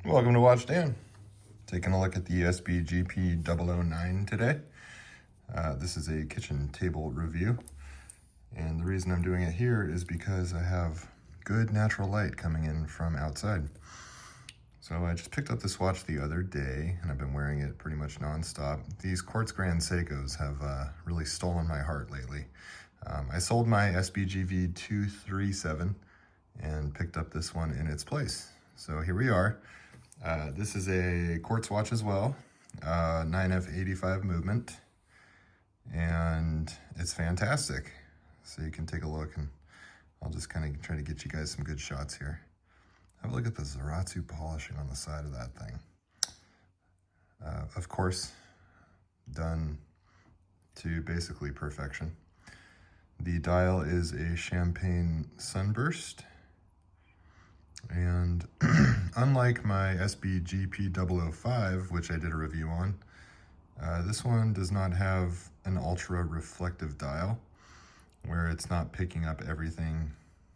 Welcome to Watch Dan. Taking a look at the SBGP009 today. This is a kitchen table review, and the reason I'm doing it here is because I have good natural light coming in from outside. So I just picked up this watch the other day, and I've been wearing it pretty much non-stop. These quartz Grand Seikos have really stolen my heart lately. I sold my SBGP009 and picked up this one in its place. So here we are. This is a quartz watch as well, 9F85 movement, and it's fantastic. So you can take a look, and I'll just kind of try to get you guys some good shots here. Have a look at the Zaratsu polishing on the side of that thing. Of course, done to basically perfection. The dial is a champagne sunburst. And unlike my SBGP005, which I did a review on, this one does not have an ultra reflective dial where it's not picking up everything.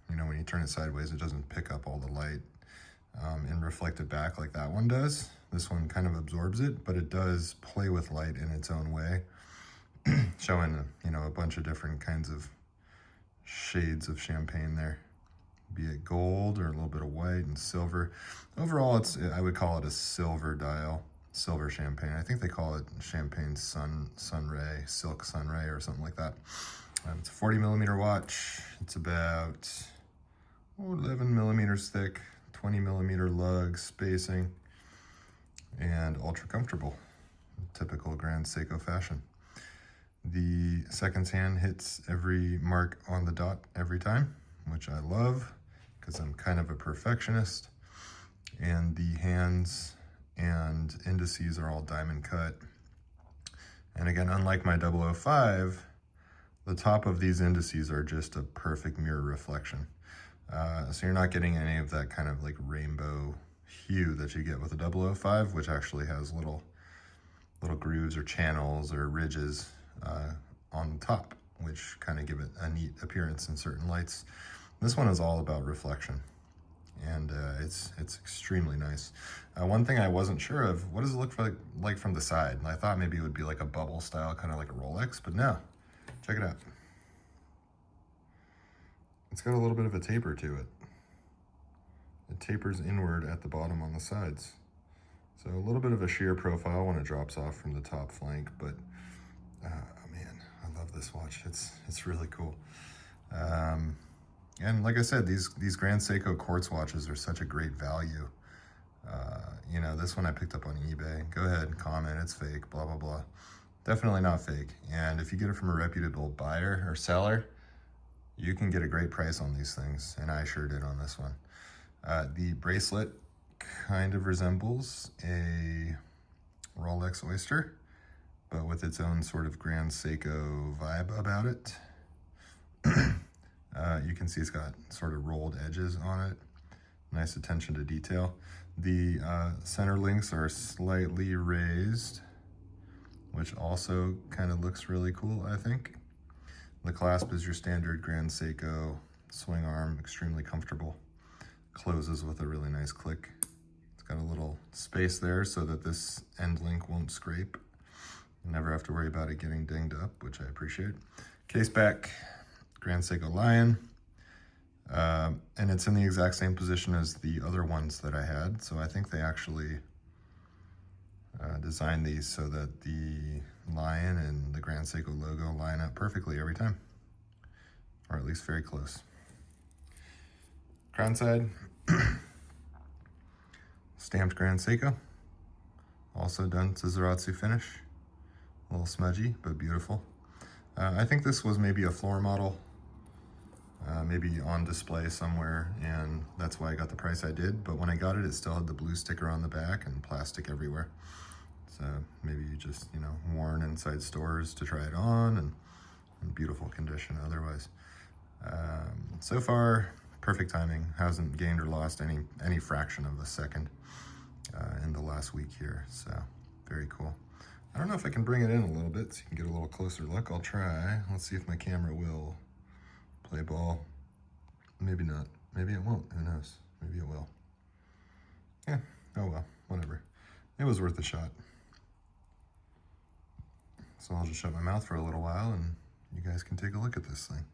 You know, when you turn it sideways, it doesn't pick up all the light and reflect it back like that one does. This one kind of absorbs it, but it does play with light in its own way, showing, you know, a bunch of different kinds of shades of champagne there. Be it gold or a little bit of white and silver. Overall, I would call it a silver dial, silver champagne. I think they call it champagne sunray, silk sunray or something like that. It's a 40 millimeter watch. It's about 11 millimeters thick, 20 millimeter lug spacing, and ultra comfortable. Typical Grand Seiko fashion. The seconds hand hits every mark on the dot every time, which I love, because I'm kind of a perfectionist, and the hands and indices are all diamond cut. And again, unlike my 005, the top of these indices are just a perfect mirror reflection. So you're not getting any of that kind of like rainbow hue that you get with a 005, which actually has little grooves or channels or ridges on the top, which kind of give it a neat appearance in certain lights. This one is all about reflection, and it's extremely nice. One thing I wasn't sure of, what does it look like from the side? I thought maybe it would be like a bubble style, kind of like a Rolex, but no. Check it out. It's got a little bit of a taper to it. It tapers inward at the bottom on the sides. So a little bit of a sheer profile when it drops off from the top flank, but man, I love this watch. It's really cool. And like I said, these Grand Seiko quartz watches are such a great value. You know, this one I picked up on eBay. Go ahead and comment, it's fake, blah, blah, blah. Definitely not fake. And if you get it from a reputable buyer or seller, you can get a great price on these things, and I sure did on this one. The bracelet kind of resembles a Rolex Oyster, but with its own sort of Grand Seiko vibe about it. You can see it's got sort of rolled edges on it. Nice attention to detail. The center links are slightly raised, which also kind of looks really cool, I think. The clasp is your standard Grand Seiko swing arm, extremely comfortable. Closes with a really nice click. It's got a little space there so that this end link won't scrape. Never have to worry about it getting dinged up, which I appreciate. Case back, Grand Seiko Lion. And it's in the exact same position as the other ones that I had. So I think they actually designed these so that the lion and the Grand Seiko logo line up perfectly every time, or at least very close. Crown side, stamped Grand Seiko, also done to Zaratsu finish. A little smudgy, but beautiful. I think this was maybe a floor model, maybe on display somewhere, and that's why I got the price I did. But when I got it, it still had the blue sticker on the back and plastic everywhere. So maybe you just, you know, worn inside stores to try it on, and in beautiful condition otherwise. So far, perfect timing. Hasn't gained or lost any fraction of a second in the last week here. So very cool. I don't know if I can bring it in a little bit so you can get a little closer look. I'll try. Let's see if my camera will play ball. Maybe not. Maybe it won't. Who knows? Maybe it will. Yeah, Oh well, whatever. It was worth a shot. So I'll just shut my mouth for a little while and you guys can take a look at this thing.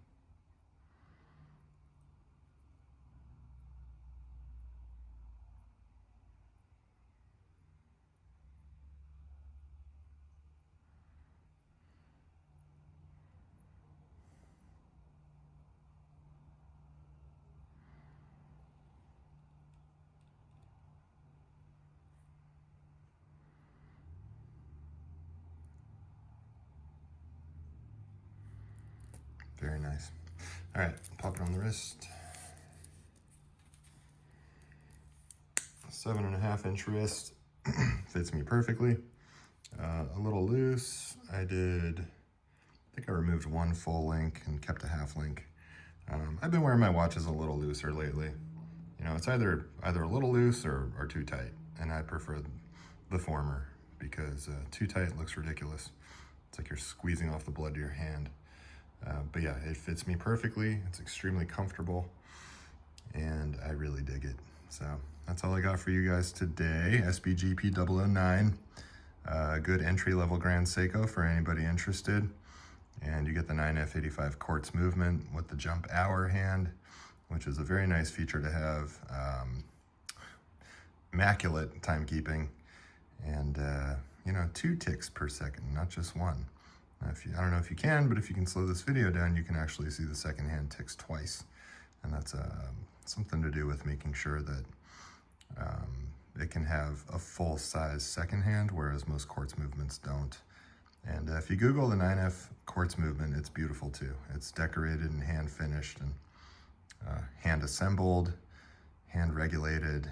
Very nice. All right, pop it on the wrist. 7.5 inch wrist, fits me perfectly. A little loose. I think I removed one full link and kept a half link. I've been wearing my watches a little looser lately. You know, it's either a little loose or too tight, and I prefer the former because too tight looks ridiculous. It's like you're squeezing off the blood to your hand. But yeah, it fits me perfectly. It's extremely comfortable, and I really dig it. So that's all I got for you guys today. SBGP009, good entry-level Grand Seiko for anybody interested. And you get the 9F85 quartz movement with the jump hour hand, which is a very nice feature to have. Immaculate timekeeping, and you know, 2 ticks per second, not just 1. I don't know if you can, but if you can slow this video down, you can actually see the second hand ticks twice. And that's something to do with making sure that it can have a full-size second hand, whereas most quartz movements don't. And if you Google the 9F quartz movement, it's beautiful too. It's decorated and hand-finished and hand-assembled, hand-regulated,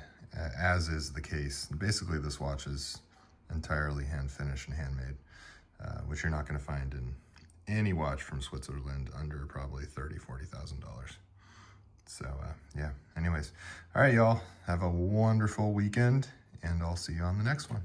as is the case. Basically, this watch is entirely hand-finished and handmade. Which you're not going to find in any watch from Switzerland under probably $30,000, $40,000. So yeah, anyways. All right, y'all, have a wonderful weekend, and I'll see you on the next one.